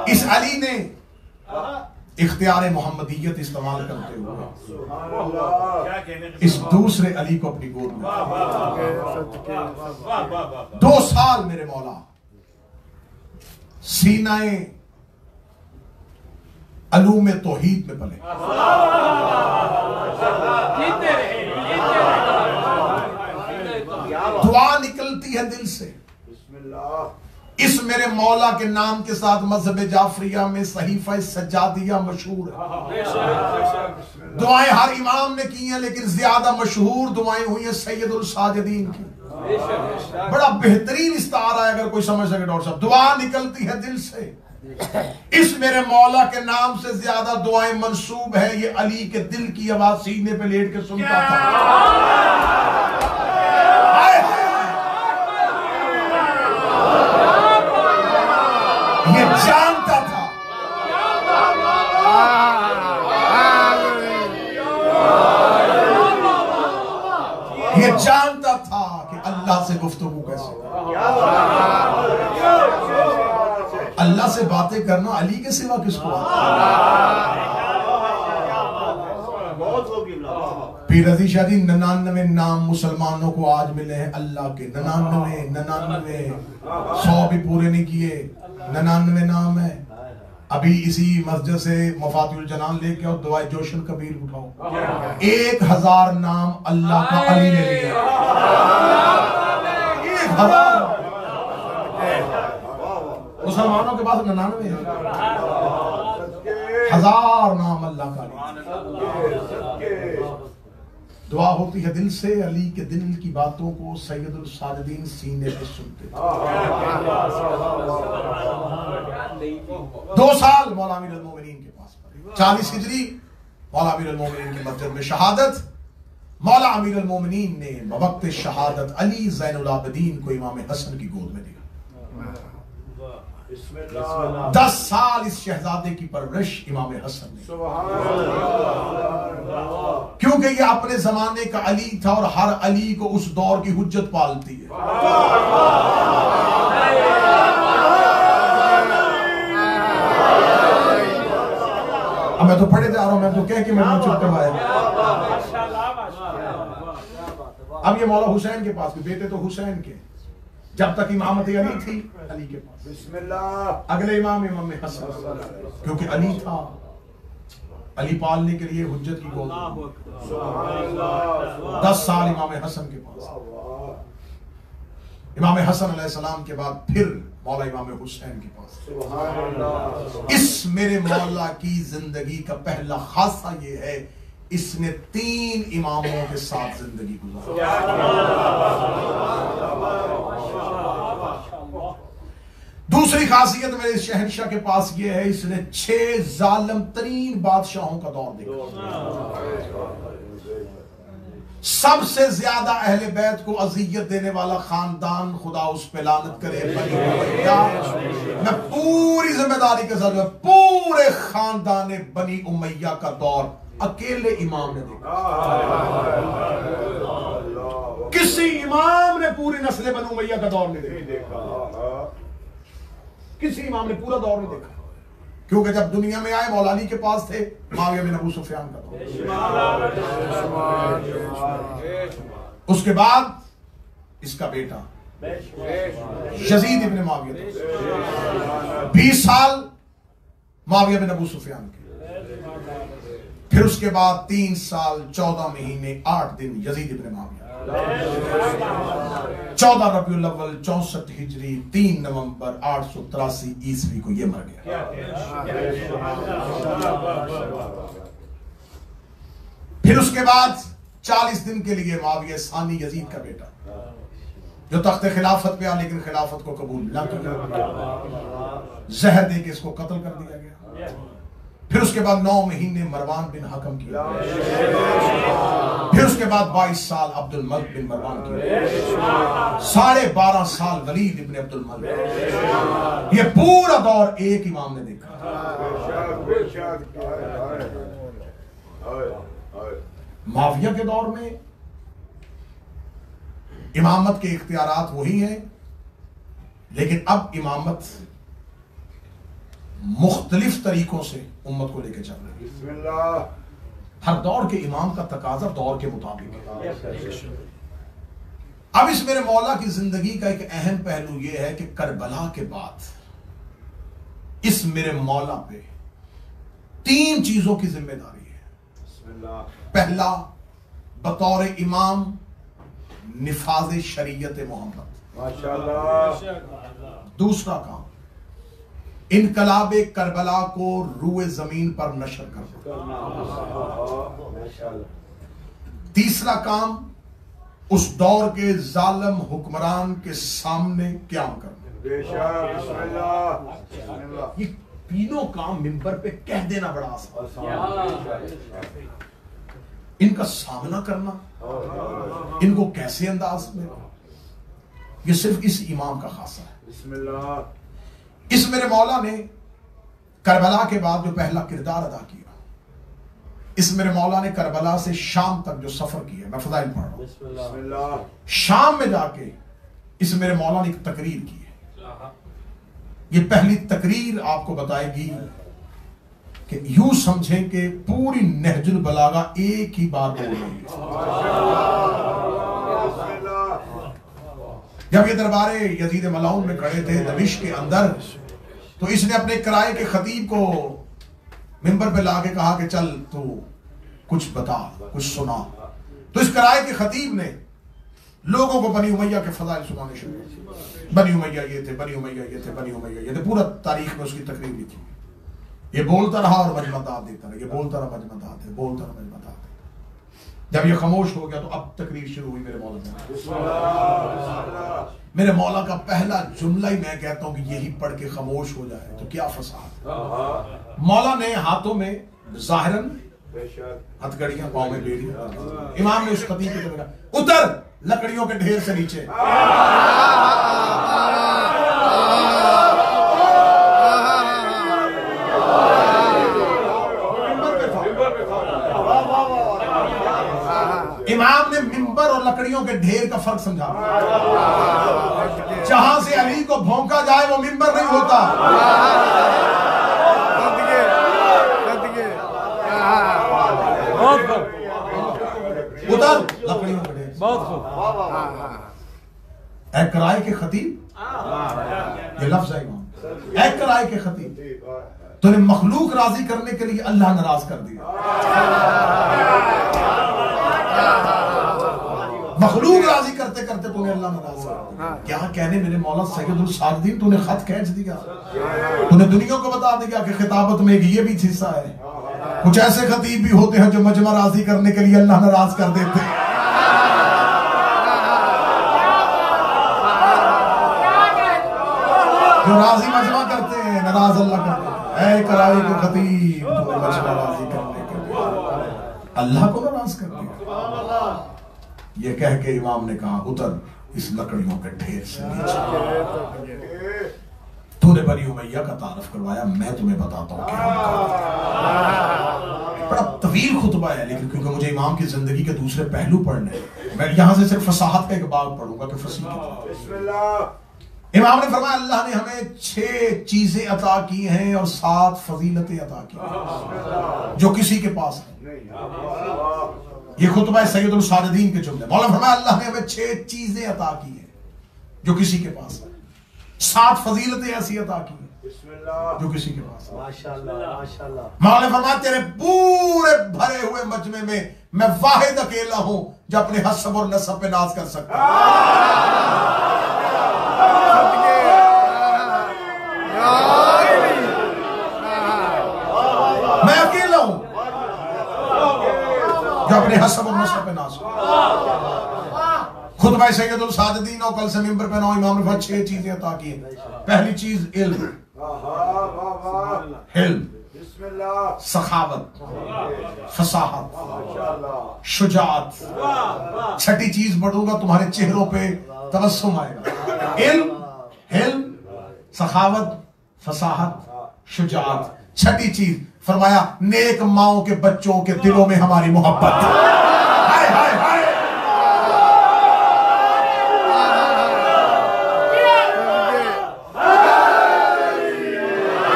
इस अली ने इख्तियार मोहम्मदियत इस्तेमाल करते हुए इस दूसरे अली को अपनी गोद में 2 साल मेरे मौला सीनाए अलूम तौहीद में पले। दुआ निकलती है दिल से। इस मेरे मौला के नाम के साथ मजहब जाफरिया में सहीफा सज्जादिया मशहूर है। दुआएं हर इमाम ने की हैं लेकिन ज्यादा मशहूर दुआएं हुई हैं सैयदुल साजिदीन की। बड़ा बेहतरीन इस्तारा है, अगर कोई समझ सके डॉक्टर साहब। दुआ निकलती है दिल से। इस मेरे मौला के नाम से ज्यादा दुआएं मंसूब है ये अली के दिल की आवाज सीने पे लेट के सुनता था। ये जानता था ये जानता था कि अल्लाह से गुफ्तगू कैसे, अल्लाह से बातें करना अली के सिवा किसको आता? पीर रजी शादी 99 नाम मुसलमानों को आज मिले हैं अल्लाह के। 99 100 भी पूरे नहीं किए, 99 नाम है। अभी इसी मस्जिद से मफातिउल जनान लेके आओ, दुआए जोशन कबीर उठाओ, 1000 नाम अल्लाह का अली ने लिया। 1000 मुसलमानों के पास 99 है, 1000 नाम अल्लाह का अली। दुआ होती है दिल से, अली के दिल की बातों को सैयदुल साजिदीन सीने पे सुनते। 2 साल मौला अमीर अल मोमिनीन के पास पढ़े। 40 हिजरी मौला अमीर अल मोमिनीन की मस्जिद में शहादत। मौला अमीर अल मोमिनीन ने बवक्त शहादत अली ज़ैनुल आबिदीन को इमाम हसन की गोद में दिया। 10 साल इस शहजादे की परवरिश इमाम हसन ने, क्योंकि ये अपने जमाने का अली था और हर अली को उस दौर की हुज्जत पालती है। अब मैं तो पढ़े जा रहा हूं, मैं तो कह के मैं चुप करवाया। अब ये मौला हुसैन के पास, बेटे तो हुसैन के, जब तक इमामत अली थी अली के पास। बिस्मिल्लाह। अगले इमाम इमाम हसन, क्योंकि अली था, अली पालने के लिए हुज्जत की गोद। 10 साल इमाम हसन के पास। इमाम हसन अलैहिस्सलाम के बाद फिर मौला इमाम हुसैन के पास। इस मेरे मौला की जिंदगी का पहला खासा ये है, इसने 3 इमामों के साथ जिंदगी गुजारी। दूसरी खासियत मेरे शहंशाह के पास ये है, इसने 6 जालिम तरीन बादशाहों का दौर देखा। सबसे ज्यादा अहले बैत को अजियत देने वाला खानदान, खुदा उस पे लानत करे, बनी उमैया। मैं पूरी जिम्मेदारी के साथ पूरे खानदान बनी उमैया का दौर अकेले इमाम ने देखा। किसी इमाम ने पूरी नस्ल बनी उमैया का दौर नहीं देखा। किसी इमाम ने पूरा दौर नहीं देखा, क्योंकि जब दुनिया में आए मौला अली के पास थे मुआविया बिन अबू सुफियान का दौर। उसके बाद इसका बेटा यजीद इब्न मुआविया, 20 साल मुआविया बिन अबू सुफियान के। फिर उसके बाद 3 साल 14 महीने 8 दिन यजीद इब्न मुआविया। 14 रबीउल अव्वल 64 हिजरी 3 नवंबर 883 ईस्वी को ये मर गया। फिर उसके बाद 40 दिन के लिए मुआविया सानी यजीद का बेटा, जो तख्ते खिलाफत पे आ लेकिन खिलाफत को कबूल न किया, जहर दे के इसको कत्ल कर दिया गया। फिर उसके बाद 9 महीने मरवान बिन हकम किया। फिर उसके बाद 22 साल अब्दुल मलिक बिन मरवान किया। 12.5 साल वलीद इब्न अब्दुल मलिक। ये पूरा दौर एक इमाम ने देखा। मुआविया के दौर में इमामत के इख्तियारात वही हैं, लेकिन अब इमामत मुख्तलिफ तरीकों से उम्मत को लेकर चल रही है। हर दौर के इमाम का तकाजा दौर के मुताबिक है। अब इस मेरे मौला की जिंदगी का एक अहम पहलू यह है कि करबला के बाद इस मेरे मौला पे 3 चीजों की जिम्मेदारी है। पहला, बतौर इमाम निफाज शरीयत मोहम्मद। दूसरा काम, इनकलाब करबला को रूए जमीन पर नशर करना। तीसरा काम, उस दौर के जालिम हुक्मरान के सामने क़याम करना। ये तीनों काम मिंबर पे कह देना बड़ा आसान, इनका सामना करना, इनको कैसे अंदाज में, ये सिर्फ इस इमाम का खासा है। इस मेरे मौला ने करबला के बाद जो पहला किरदार अदा किया, इस मेरे मौला ने करबला से शाम तक जो सफर किया, मैं फज़ाइल पढ़ रहा हूं। शाम में जाके इस मेरे मौला ने एक तकरीर की है। ये पहली तकरीर आपको बताएगी कि यूं समझें कि पूरी नहजुल बलागा एक ही बार बोल रही है। जब ये दरबारे यजीद मलाउन में खड़े थे दमिश्क के अंदर, तो इसने अपने किराए के खतीब को मिंबर पे लाके कहा कि चल तू कुछ बता, कुछ सुना। तो इस किराए के खतीब ने लोगों को बनी उमैया के फजाइल सुनाने शुरू किए। बनी उमैया ये थे, बनी उमैया ये थे, बनी उमैया ये थे। पूरा तारीख में उसकी तकरीर लिखी। ये बोलता रहा और मजमदात देता रहा, ये बोलता रहा मजमदात है, बोलता रहा मजमदात है। जब ये खामोश हो गया तो अब तकरीर शुरू हुई मेरे मौला से। मेरे मौला का पहला जुमला ही मैं कहता हूं कि यही पढ़ के खामोश हो जाए तो क्या फसाद। मौला ने हाथों में जाहिरन हथकड़ियां, पांव में बेड़ियां। इमाम ने उस खतीब को कहा, उतर लकड़ियों के ढेर से नीचे। इमाम ने मिंबर और लकड़ियों के ढेर का फर्क समझा। जहां से अली को भौंका जाए वो मिंबर नहीं होता। उधर लकड़ियों के ढेर। बहुत खूब। एक किराए के खतीब, ये लफ्ज है इमाम, एक किराए के खतीब, तूने मखलूक राजी करने के लिए अल्लाह नाराज कर दिया। मखलूक राजी करते करते तूने अल्लाह नाराज कर दिया। क्या कहने मेरे मौला सैयदुल साजिदीन, तूने खत खींच दिया। तूने दुनिया को बता दिया कि खिताबत में ये भी हिस्सा है। कुछ ऐसे खतीब भी होते हैं जो मजमा राजी करने के लिए अल्लाह नाराज कर देते हैं। जो राजी मजमा करते हैं, नाराज अल्लाह करते हैं। ऐ कराए के खतीब, तूने मजमा राजी करने के लिए अल्लाह को नाराज कर दिया। ये कह के इमाम ने कहा, उतर इस लकड़ियों के ढेर से नीचे। तूने बनी उमैया का तारफ करवाया, मैं तुम्हें बताता हूं क्या। बड़ा तवील खुतबा है, लेकिन क्योंकि मुझे इमाम की जिंदगी के दूसरे पहलू पढ़ने, मैं यहां से सिर्फ फसाहत का एक बाब पढ़ूंगा कि फसीह इमाम ने फरमाया, अल्लाह ने हमें 6 चीजें अता की हैं और 7 फजीलतें अता की हैं जो किसी के पास है। ये खुतबा सैयदुल साजिदीन के जुमले। मौला फरमाया, अल्लाह ने हमें 6 चीजें अता की हैं जो किसी के पास है। 7 फजीलतें ऐसी अता की हैं जो किसी के पास है। माशाअल्लाह। मौला फरमाया, तेरे पूरे भरे हुए मजमे में मैं वाहिद अकेला हूं जो अपने हसब और नसब पे नाज कर सकता हूं। मैं अकेला हूं जो अपने हसब और नसब पे नाज। खुतबा सैयदुल साजिदीन और कल से मिंबर पे ना इमाम ने 6 चीजें अता की हैं। पहली चीज इल्म, सखावत, फसाहत, शुजाअत। 6ठी चीज पढ़ूंगा तुम्हारे चेहरों पे तबस्सुम आएगा। इल्म, सखावत, फसाहत, शुजाअत। 6ठी चीज फरमाया, नेक माओं के बच्चों के दिलों में हमारी मोहब्बत। हाय हाय हाय।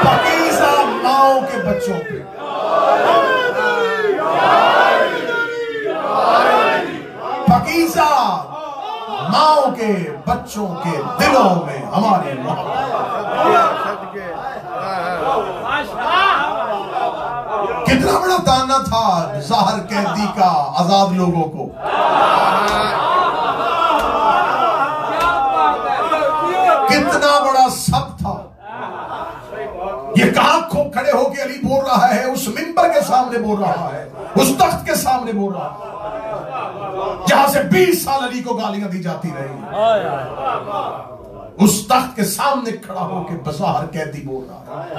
पकीज़ा माओं के बच्चों पे, पकीज़ा माओं के बच्चों के दिलों में हमारी मोहब्बत। कितना बड़ा ताना था ज़ाहर कैदी का आजाद लोगों को। कितना बड़ा सब था। ये कहां खड़े होके अली बोल रहा है, उस मिंबर के सामने बोल रहा है, उस तख्त के सामने बोल रहा है जहां से 20 साल अली को गालियां दी जाती रही। उस तख्त के सामने खड़ा होके बज़ाहिर कैदी बोल रहा है,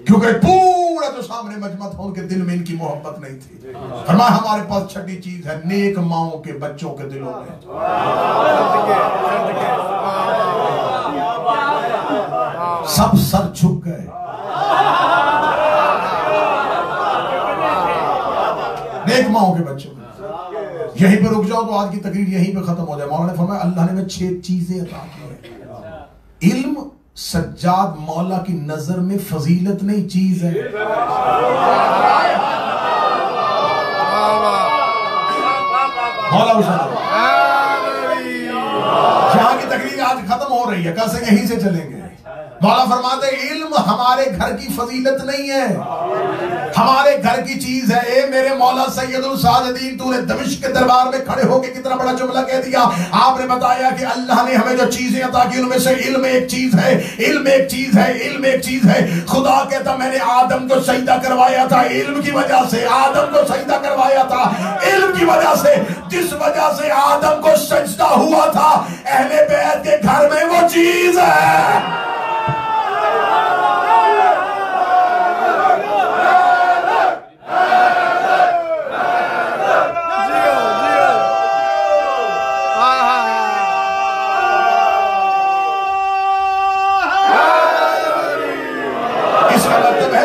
क्योंकि पूरा जो सामने मजमा था उनके दिल में इनकी मोहब्बत नहीं थी। फरमाया, हमारे पास 6ठी चीज है, नेक माओं के बच्चों के दिलों में। सब सर झुक गए। नेक माओं के बच्चों में। यहीं पे रुक जाओ तो आज की तकरीर यहीं पे खत्म हो जाए। मौलाना ने फरमाया, अल्लाह ने हमें 6 चीजें अता की हैं। इल्म सज्जाद मौला की नजर में फजीलत नहीं, चीज है। मौला जहां की तकरीर आज खत्म हो रही है, कल से यहीं से चलेंगे। मौला फरमाते इल्म हमारे घर की फजीलत नहीं है, हमारे घर की चीज है। ए मेरे मौला सैयदुल साजिदीन, तूने दमिश्क के दरबार में खड़े होकर कितना बड़ा जुमला कह दिया। आपने बताया कि अल्लाह ने हमें जो चीजें अता की उनमें से इल्म एक चीज है, इल्म एक चीज है, इल्म एक चीज है। खुदा कहता मैंने आदम को सजदा करवाया था इल्म की वजह से, आदम को सजदा करवाया था इल्म की वजह से। जिस वजह से आदम को सजदा हुआ था अहले बैत के घर में, वो चीज है।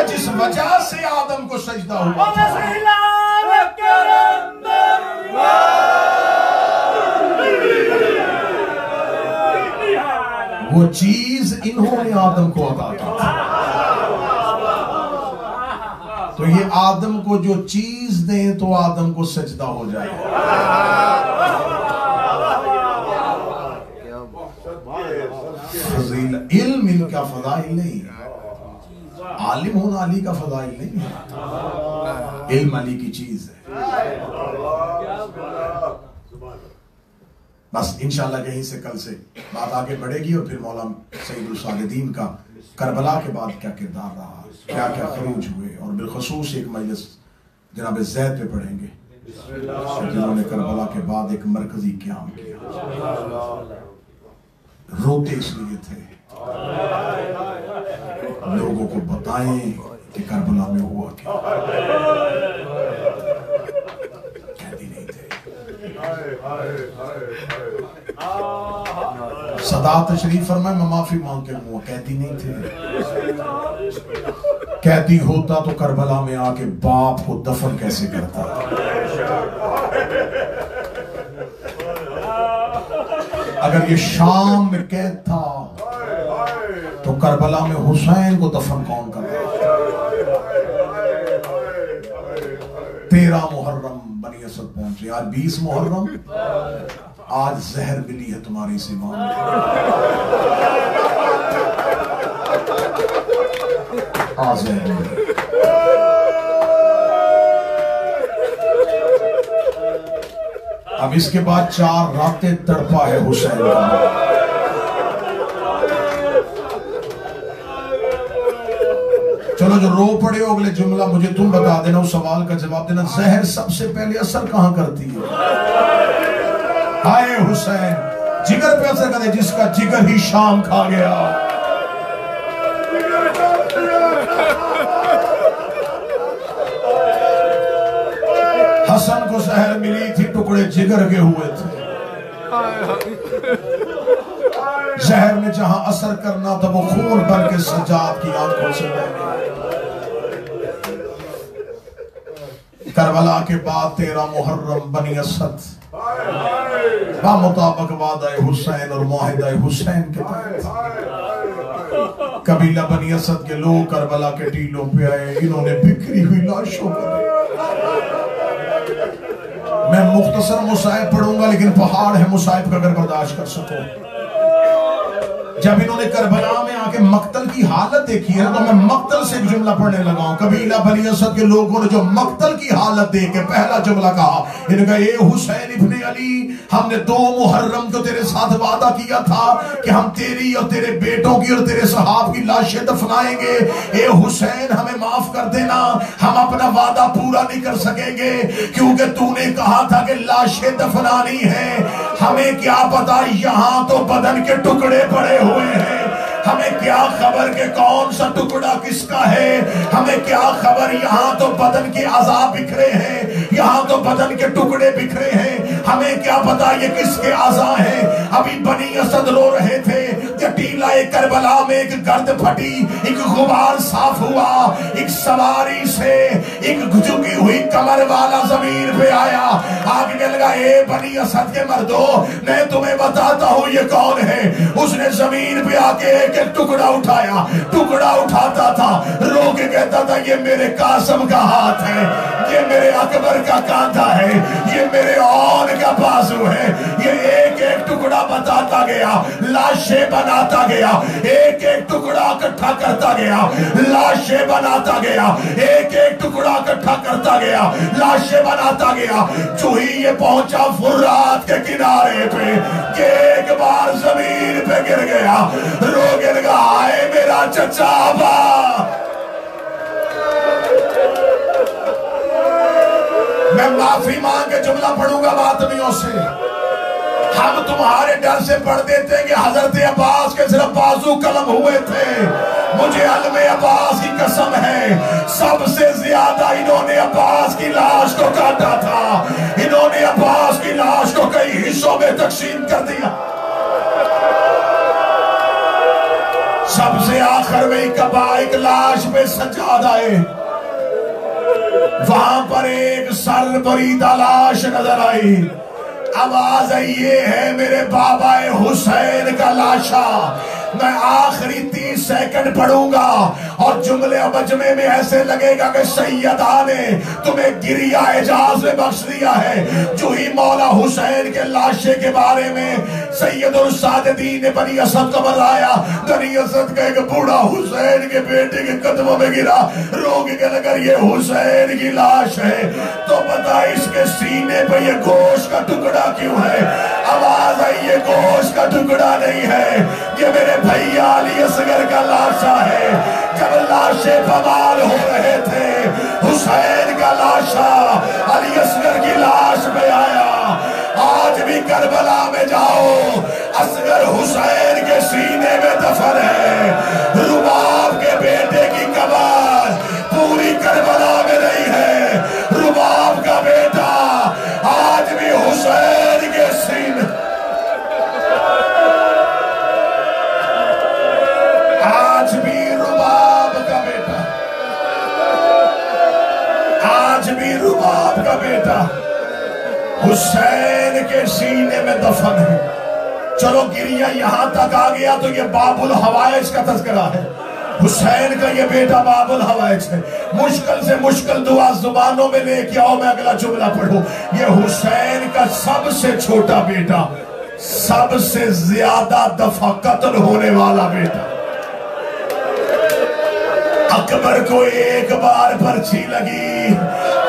जिस वजह से आदम को सजदा हुआ वो चीज इन्होंने आदम को अता की। तो ये आदम को जो चीज दें तो आदम को सजदा हो जाए। इल्म इनका फज़ाइल नहीं है, आलिम होना अली का फज़ाइल नहीं है, इल्म अली की चीज है। बस इंशाल्लाह यहीं से कल से बात आगे बढ़ेगी और फिर मौला सैयदुल साजिदीन का करबला के बाद क्या किरदार रहा, क्या क्या खरूज हुए, और बिलखसूस एक मजलिस जनाब ज़ैद पे पढ़ेंगे जिन्होंने करबला के बाद एक मरकजी क़याम किया। रोते इसलिए थे लोगों को बताएं कि करबला में हुआ क्या, कहती नहीं थे। सदा तशरीफ फरमाए मैं माफी मांग के मुंह, कहती नहीं थे। कहती होता तो करबला में आके बाप को दफन कैसे करता। अगर ये शाम में कैद था तो करबला में हुसैन को दफन कौन करता। 13 मुहर्रम बनी असद पहुंचे, आज 20 मुहर्रम, आज जहर मिली है तुम्हारी सीमा में। आज जहर मिली। अब इसके बाद 4 रातें तड़पा है हुसैन का। चलो जो रो पड़े हो अगले जुमला मुझे तुम बता देना, उस सवाल का जवाब देना। जहर सबसे पहले असर कहां करती है? हाय हुसैन, जिगर पे असर करे जिसका जिगर ही शाम खा गया। हसन को जहर मिली थी, टुकड़े जिगर के हुए थे। जहर में जहां असर करना था वो खून भर के सज्जाद की आंखों से बह। करबला के बाद 13 मुहर्रम बनी असद बामुताबिक वादा हुसैन और मुआहिदा हुसैन के तहत कबीला बनी असद के लोग करबला के टीलों पे आए। इन्होंने बिखरी हुई लाशों को, मैं मुख्तसर मुसाइब पढ़ूंगा लेकिन पहाड़ है मुसाइब का अगर बर्दाश्त कर सको। जब इन्होंने करबला में आके मक्तल की हालत देखी है तो मैं मक्तल से जुमला पढ़ने लगा हूं। कबीला बनी असद के लोगों ने जो मक्तल की हालत देख के पहला जुमला कहा, इन्होंने कहा ए हुसैन इब्ने अली, हमने 2 मुहर्रम को तेरे साथ वादा किया था कि हम तेरी और तेरे बेटों की और तेरे सहाब की लाशें दफनाएंगे। ए हुसैन हमें माफ कर देना, हम अपना वादा पूरा नहीं कर सकेंगे क्योंकि तूने कहा था कि लाशें दफनानी है। हमें क्या पता यहाँ तो बदन के टुकड़े पड़े हुए हैं, हमें क्या खबर के कौन सा टुकड़ा किसका है, हमें क्या खबर। यहाँ तो बदन के अज़ा बिखरे हैं, यहाँ तो बदन के टुकड़े बिखरे हैं, हमें क्या पता ये किसके अज़ा हैं। अभी बनी असद रो रहे थे कि टीला करबला में एक गर्द फटी, एक गुबार साफ हुआ। एक सवारी से एक झुकी हुई कमर वाला जमीन पे आया, आगे कहने लगा ए बनी असद के मर्दो, मैं तुम्हें बताता हूं ये कौन है। उसने जमीन पे आके एक एक टुकड़ा उठाया, टुकड़ा उठाता था, रो के कहता था ये मेरे कासम का हाथ है, ये मेरे अकबर का कांधा है, ये मेरे औन का बाजू है। ये एक एक टुकड़ा बताता गया, लाशें बनाता गया, एक एक टुकड़ा इकट्ठा करता गया, लाशें बनाता गया, एक एक टुकड़ा इकट्ठा करता गया, लाशें बनाता गया। जो ही ये पहुंचा फुर्रात के किनारे पे, कि एक बार जमीन पे गिर गया, रोगे लगा आए मेरा चचा बा। मैं माफी मांग के जुमला पढ़ूंगा मातमियों से। हम तुम्हारे डर से पढ़ देते हैं कि हजरत अब्बास के सिर्फ बाजू कलम हुए थे। मुझे अलमे अब्बास की कसम है, सबसे ज्यादा इन्होंने अब्बास की लाश को काटा था। इन्होंने अब्बास की लाश को कई हिस्सों में तकसीम कर दिया। सबसे आखिर में कबाइक लाश पे सजाद आए, वहां पर एक सर बरीदा लाश नजर आई। आवाज आई ये है मेरे बाबा हुसैन का लाशा। मैं आखिरी 30 सेकंड पढ़ूंगा और जुमले मजमे में ऐसे लगेगा कि सैयदा ने तुम्हें गिरिया एजाज में बख्श दिया है। जो ही मौला हुसैन के लाशे के बारे में सैयदुल सादिदीन बनी असद को बताया, बनी असद का एक बूढ़ा हुसैन के बेटे के कदमों में गिरा, रोग के अगर ये हुसैन की लाश है तो पता इसके सीने पे ये गोश्त का टुकड़ा क्यों है। आवाज आई ये गोश्त का टुकड़ा नहीं है, ये मेरे भैया अली असगर का लाशा है। जब लाशें बवाल हो रहे थे, हुसैन का लाशा अली असगर की लाश में आया। आज भी करबला में जाओ, असगर हुसैन के सीने में दफन है। रुबाब के बेटे की कब्र पूरी करबला में नहीं है, रुबाब का बेटा आज भी हुसैन के सीने, आज भी रुबाब का बेटा, आज भी रुबाब का बेटा हुसैन के सीने में दफन है। चलो गिरिया यहां तक आ गया तो ये बाबुल हवाइज का तज़किरा है। हुसैन का ये बेटा बाबुल हवाइज है। मुश्किल से मुश्किल दुआ जुबानों में लेके आओ, मैं अगला जुमला पढ़ूं। ये हुसैन का सबसे छोटा बेटा, सबसे ज्यादा दफा कत्ल होने वाला बेटा। अकबर को एक बार पर्ची लगी,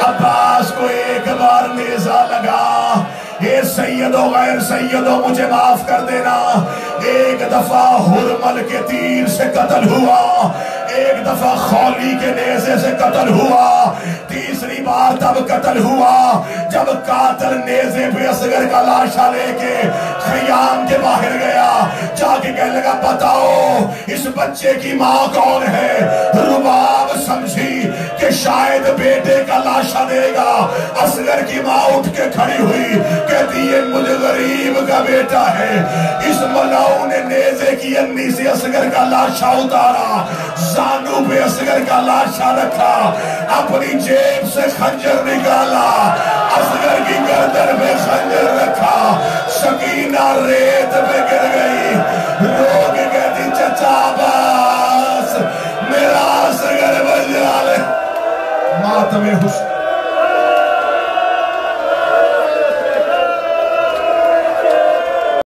अब्बास को एक बार नेजा लगा। ये सैयदो गैर सैयदो मुझे माफ कर देना। एक दफा हुरमल के तीर से कत्ल हुआ, एक दफा खौली के नेज़े से कत्ल हुआ, तीसरी बार तब कत्ल हुआ जब कातिल नेज़े पे असगर का लाशा लेके खयाम के बाहर गया। जाके कहने लगा बताओ इस बच्चे की माँ कौन है। रुबाब समझी कि शायद बेटे का लाशा देगा। असगर की माँ उठ के खड़ी हुई, कहती है मुझे गरीब का बेटा है। इस मलाऊ ने नेज़े की अन्नी से असगर का लाशा उतारा, जानू पे असगर का लाशा रखा, अपनी जेब से खंजर निकाला, असगर की गर्दन में खंजर रखा। सकीना रेत पे गिर गई, रो के कहती चचा अब्बास मेरा असगर बजा ले। मातमे हुसैन